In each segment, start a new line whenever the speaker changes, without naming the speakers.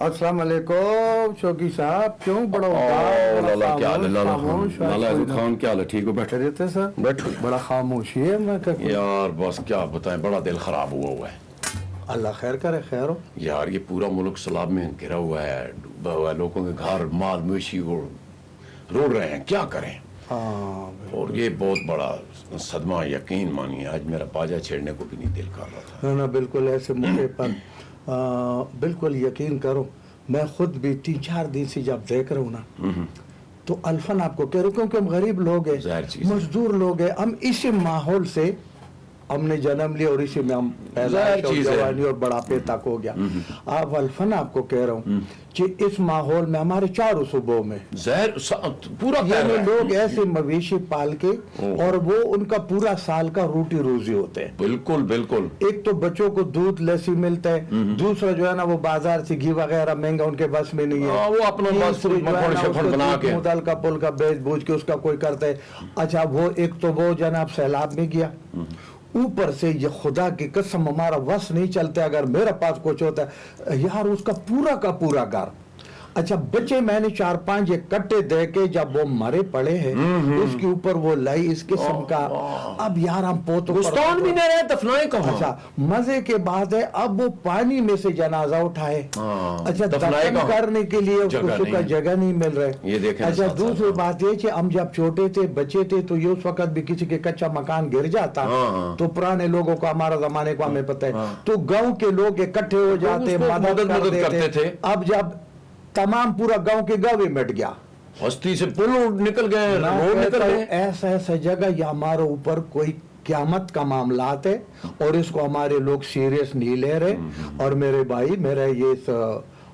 अस्सलाम वालेकुम शौकी साहब, क्यों बड़ा
लाला क्या हाल है? लाला खान क्या हाल है? ठीक हो? बैठे
रहते सर, बैठो। बड़ा खामोशी है। मैं
यार बस क्या बताएं, बड़ा दिल खराब हुआ है।
अल्लाह खैर करे। खैर हो
यार, ये पूरा मुल्क सैलाब में घिरा हुआ है, डूबा हुआ है, लोगों के घर माल मवेशी को रोड रहे हैं, क्या करें? और ये बहुत बड़ा सदमा, यकीन मानिए आज मेरा बाजा छेड़ने को भी नहीं दिल कर रहा था।
ना बिल्कुल ऐसे मौके पर बिल्कुल यकीन करो, मैं खुद भी 3-4 दिन से जब देख रहा हूँ ना, तो अल्फन आपको कह रहा हूँ, क्योंकि हम गरीब लोग हैं, मजदूर लोग हैं, हम इसी माहौल से हमने जन्म लिया और इसी में हम जवानी और बुढ़ापे तक हो गया। आप अल्फन आपको कह रहा हूँ कि इस माहौल में हमारे चारों सूबों में
पूरा
लोग ऐसे मवेशी पाल के, और वो उनका पूरा साल का रोटी रोजी होते हैं।
बिल्कुल बिल्कुल।
एक तो बच्चों को दूध लस्सी मिलता है, दूसरा जो है ना वो बाजार से घी वगैरह महंगा उनके बस में नहीं है,
वो अपना बना के
मुदल का पुल का बेच बूझ के उसका कोई करता है। अच्छा, वो एक तो वो जनाब सैलाब में गया, ऊपर से ये खुदा की कसम हमारा वस नहीं चलता, अगर मेरे पास कुछ होता है यार, उसका पूरा का पूरा घर। अच्छा, बच्चे मैंने 4-5 ये कट्टे दे के जब वो मरे पड़े हैं, उसके ऊपर वो लाई इस किस्म का। अब यार हम पोतों
भी नहीं रहे, दफनाए कहाँ?
अच्छा, मजे के बाद है अब वो पानी में से जनाजा उठाए। अच्छा, दफन करने के लिए उसको जगह नहीं मिल रहे।
ये देखें।
अच्छा, दूसरी बात ये कि हम जब छोटे थे, बच्चे थे, तो ये उस वक्त भी किसी के कच्चा मकान गिर जाता तो पुराने लोगों को, हमारा जमाने को हमें पता है, तो गाँव के लोग इकट्ठे हो जाते, मदद करते थे। अब जब तमाम पूरा गांव के गाँव मिट गया,
हस्ती से पुल निकल गए, रोड निकल गए,
ऐसा जगह या हमारे ऊपर कोई क्यामत का मामलात है, और इसको हमारे लोग सीरियस नहीं ले रहे। और मेरे भाई, मेरा ये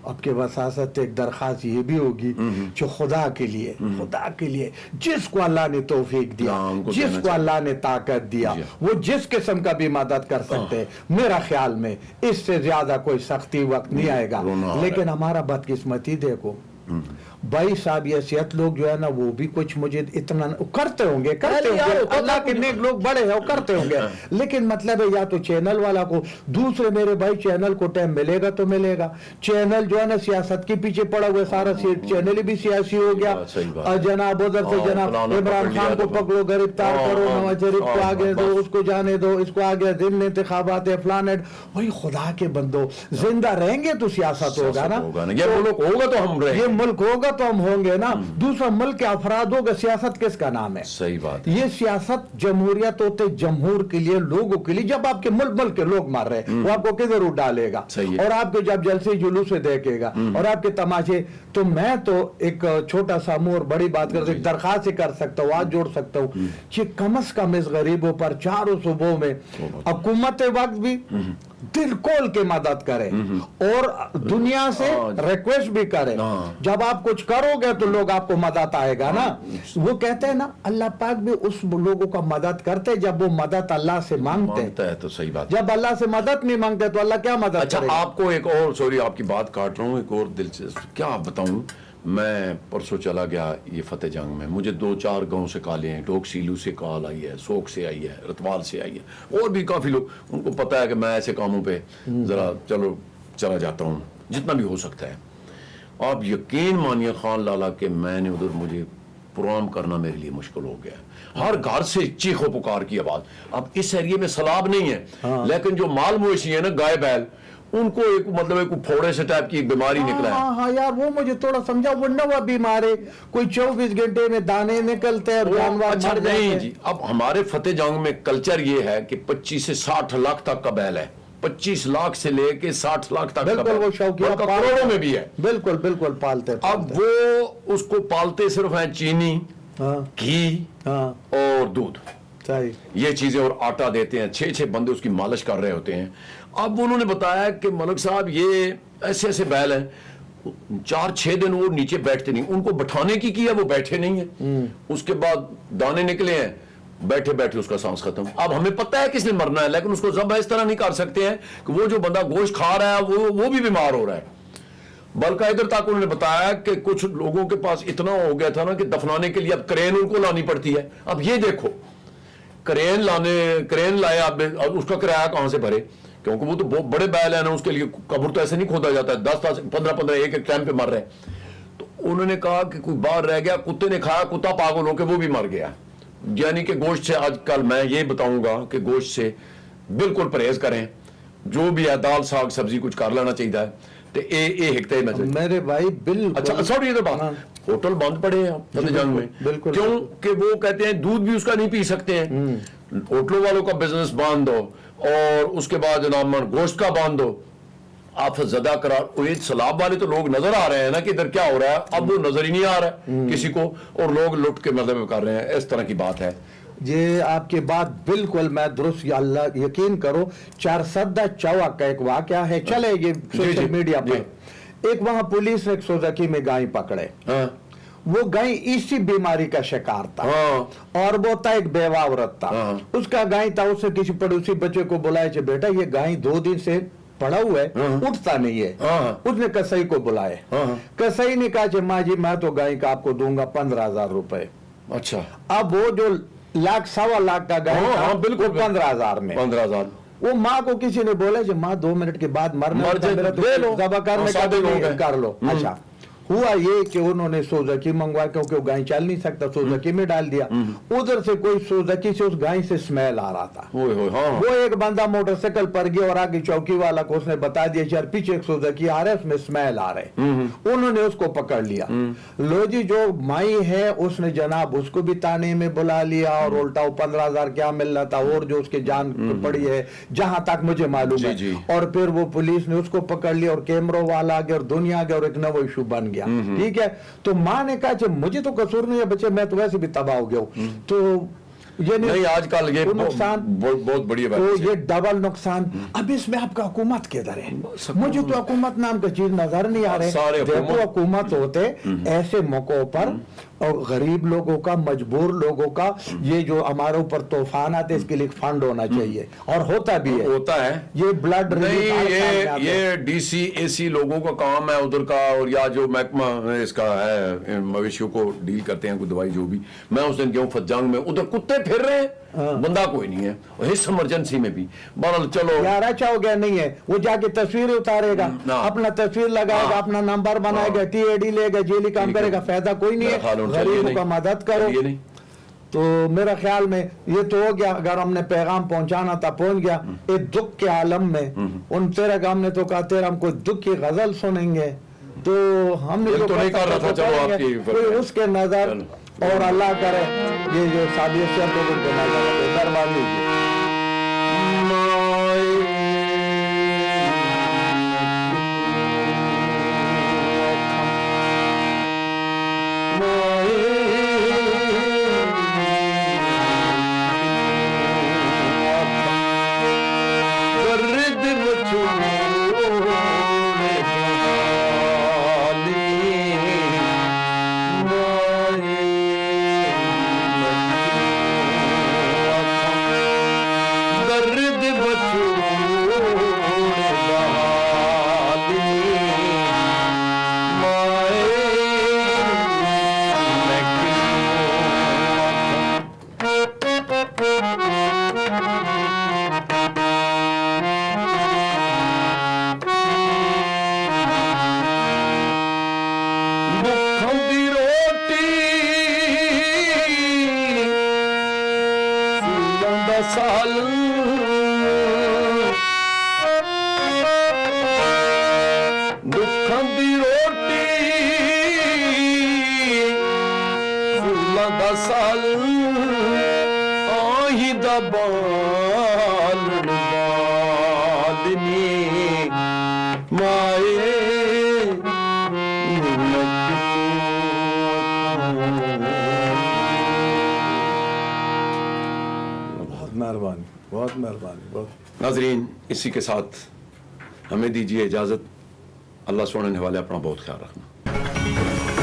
आपके वसासत एक दरखास्त ये भी होगी जो खुदा के लिए जिसको अल्लाह ने तौफीक दिया, जिसको अल्लाह ने ताकत दिया, वो जिस किस्म का भी मदद कर सकते हैं, मेरा ख्याल में इससे ज्यादा कोई सख्ती वक्त नहीं आएगा। लेकिन हमारा बदकिस्मती देखो भाई साहब, ये सेहत लोग जो है ना, वो भी कुछ मुझे इतना करते होंगे, अल्लाह के नेक लोग बड़े हैं, वो करते होंगे, लेकिन मतलब है या तो चैनल वाला को, दूसरे मेरे भाई चैनल को टाइम मिलेगा तो मिलेगा। चैनल जो है ना सियासत के पीछे पड़ा हुआ, सारा चैनल भी सियासी हो गया। जनाब उधर से जनाब इमरान खान को पकड़ो, गिरफ्तार करो, नवाज शरीफ को आगे दो, उसको जाने दो, इसको आगे दिन इंतखाबात है, फलानेट। वही खुदा के बंदो, जिंदा रहेंगे तो सियासत होगा ना,
ये मुल्क होगा तो हम रहेंगे,
ये मुल्क होगा तो हम होंगे ना। दूसरा मुल्क के अफराद होगा, सियासत किसका नाम है?
सही बात है।
ये सियासत जमहूरियत होते जमहूर के लिए, लोगों के लिए। जब आपके मुल्क के लोग मार रहे हैं, वो आपको किधर उठ डालेगा? और आपके जब जलसे जुलूस से देखेगा और आपके तमाशे, तो मैं तो एक छोटा सा मुंह और बड़ी बात कर दरखास्त कर सकता हूँ, आज जोड़ सकता हूँ कि कम से कम इस गरीबों पर चारों सूबों में हुकूमत वक्त भी दिल खोल के मदद करें और दुनिया से रिक्वेस्ट भी करें। जब आप कुछ करोगे तो लोग आपको मदद आएगा ना। वो कहते हैं ना, अल्लाह पाक भी उस लोगों का मदद करते जब वो मदद अल्लाह से मांगते
है। तो सही बात,
जब अल्लाह से मदद नहीं मांगते तो अल्लाह क्या मदद
करेगा? आपको एक और, सॉरी आपकी बात काट रहा हूँ, एक और दिलचस्प क्या बताऊं। मैं परसों चला गया ये फतेह जंग में, मुझे 2-4 गांव से कॉलें हैं, टोक सीलू से कॉल आई है, सोक से आई है, रतवाल से आई है, और भी काफ़ी लोग, उनको पता है कि मैं ऐसे कामों पे ज़रा चला जाता हूँ जितना भी हो सकता है। आप यकीन मानिए खान लाला के मैंने उधर, मुझे प्रोग्राम करना मेरे लिए मुश्किल हो गया। हर घर से चीखो पुकार की आवाज़। अब इस एरिया में सैलाब नहीं है, लेकिन जो माल मवेशी है ना, गाय बैल, उनको एक मतलब एक फोड़े से टाइप की एक बीमारी निकला है।
हाँ यार, वो मुझे थोड़ा समझा, वो नवा बीमार है, कोई 24 घंटे में दाने निकलते हैं और जानवर
अच्छा मर जाते हैं। जी, अब हमारे फतेह जंग में कल्चर ये है कि 25 से 60 लाख तक का बैल है, 25 लाख से लेके 60 लाख तक का बैल,
वो शौकिया
करोड़ों में भी है।
बिल्कुल पालते।
अब वो उसको पालते सिर्फ है चीनी, घी और दूध, ये चीजें, और आटा देते हैं। 6 बंदे उसकी मालिश कर रहे होते हैं। अब उन्होंने बताया कि मलिक साहब ये ऐसे ऐसे बैल हैं, 4-6 दिन वो नीचे बैठते नहीं, उनको बैठाने की किया, वो बैठे नहीं है। उसके बाद दाने निकले हैं, बैठे बैठे उसका सांस खत्म। अब हमें पता है किसने मरना है, लेकिन उसको जब इस तरह नहीं कर सकते हैं कि वो जो बंदा गोश्त खा रहा है वो भी बीमार हो रहा है। बल्कि इधर तक उन्होंने बताया कि कुछ लोगों के पास इतना हो गया था ना कि दफनाने के लिए अब क्रेन उनको लानी पड़ती है। अब ये देखो, क्रेन लाए, आप उसका किराया कहां से भरे? کیونکہ وہ تو بہت بڑے بیل ہیں نا, اس کے لیے قبر تو ایسے نہیں کھودا جاتا ہے, 10 15 ایک ایک ٹائم پہ مر رہے ہیں. تو انہوں نے کہا کہ کوئی باہر رہ گیا, کتے نے کھایا, کتا پاگل ہو کے وہ بھی مر گیا. یعنی کہ گوشت سے آج کل میں یہ بتاؤں گا کہ گوشت سے بالکل پرہیز کریں, جو بھی ہے دال ساگ سبزی کچھ کر لینا چاہیے. تو اے ہکتے نہ چاہیے
میرے بھائی بالکل.
اچھا سوری, یہ تو بات ہوٹل بند پڑے ہیں فتح جنگ میں,
بالکل,
کیوں کہ وہ کہتے ہیں دودھ بھی اس کا نہیں پی سکتے ہیں. ہوٹلوں والوں کا بزنس باندھ دو, اور اس کے بعد جناب گوشت کا باندھ دو. آپ زدہ قرار, یہ سلاب والے تو لوگ نظر آ رہے ہیں نا کہ ادھر کیا ہو رہا ہے, اب وہ نظر ہی نہیں آ رہا ہے کسی کو, اور لوگ لٹ کے مطلب کر رہے ہیں. اس طرح کی بات ہے.
یہ آپ کی بات بالکل میں درست, یا اللہ یقین کرو 404 کا ایک واقعہ ہے, چلے یہ سوشل میڈیا پر. ایک وہاں پولیس نے ایک سوزکی میں گائیں پکڑے, وہ گائیں اسی بیماری کا شکار تھا, اور وہ تھا ایک بیوہ عورت تھا. اس کا گائیں تھا, اس نے کسی پڑوسی بچے کو بلایا کہ بیٹا یہ گائیں 2 دن سے پڑا ہوا ہے, اٹھتا نہیں ہے. اس نے کسائی کو بلائے, کسائی نے کہا کہ ماں جی میں تو گائیں کا آپ کو دوں گا 15,000 روپے.
اچھا,
اب وہ جو 1,00,000 سوا لاکھ کا گائیں تھا, بالکل 15,000 میں.
15,000
وہ ماں کو کسی نے بولا کہ ماں 2 منٹ کے بعد مرنا ذبح کرنے کا کر لو. اچھا ہوا یہ کہ انہوں نے سوزکی منگوایا, کیونکہ وہ گائیں چل نہیں سکتا, سوزکی میں ڈال دیا. ادھر سے کوئی سوزکی سے اس گائیں سے اسمیل آ رہا تھا. وہ ایک بندہ موٹر سائیکل پر گیا اور آگے چوکی والا کو اس نے بتا دیا یار پیچھے ایک سوزکی آ رہا ہے, اس میں اسمیل آ رہے. انہوں نے اس کو پکڑ لیا. لو جی جو مائی ہے اس نے جناب اس کو بھی تانے میں بلا لیا, اور الٹا 15,000 کیا مل رہا تھا, اور جو اس کے جان پڑی ہے جہاں تک مجھے معلوم ہے. اور پھر وہ پولیس نے اس کو پکڑ لیا, اور کیمروں والا آگے, اور دنیا آگے, اور ایک نو ایشو بن گیا. ٹھیک ہے, تو ماں نے کہا کہ مجھے تو قصور نہیں ہے بچے, میں تو ویسے بھی تباہ ہو گیا ہوں. تو یہ نہیں,
آج کل یہ
نقصان
بہت بڑی بات,
تو یہ ڈبل نقصان. اب اس میں آپ کا حکومت کدھر ہے؟ مجھے تو حکومت نام کا چیز نظر نہیں آ رہے. دیکھو حکومت ہوتے ایسے موقعوں پر, اور غریب لوگوں کا, مجبور لوگوں کا, یہ جو ہمارے اوپر طوفان آتے اس کے لیے فنڈ ہونا چاہیے, اور ہوتا بھی ہے,
ہوتا ہے.
یہ بلڈ
نہیں, یہ ڈی سی اے سی لوگوں کا کام ہے ادھر کا, اور یا جو محکمہ اس کا ہے مویشیوں کو ڈیل کرتے ہیں, کوئی دوائی جو بھی. میں اس دن گیا ہوں فتح جنگ میں, ادھر کتے پھر رہے ہیں, بندہ کوئی نہیں ہے. اس ایمرجنسی میں بھی بہرحال چلو
یار اچھا ہو گیا نہیں ہے, وہ جا کے تصویر اتارے گا, اپنا تصویر لگائے گا, اپنا نمبر بنائے گا, ٹی اے ڈی لے گا, جیلی کام کرے گا, فائدہ کوئی نہیں ہے. غریبوں کا مدد کرو. تو میرا خیال میں یہ تو ہو گیا, اگر ہم نے پیغام پہنچانا تھا پہنچ گیا. ایک دکھ کے عالم میں ان تیرا کام نے تو کہا تیرا ہم کوئی دکھ کی غزل سنیں گے, تو ہم نے
تو نہیں کر رہا تھا, چلو آپ کی
کوئی اس کے نظر, اور اللہ کرے یہ جو سابق لوگوں کو نظر دربانی کی بہت مہربانی.
ناظرین اسی کے ساتھ ہمیں دیجیے اجازت. اللہ سونے والے اپنا بہت خیال رکھنا.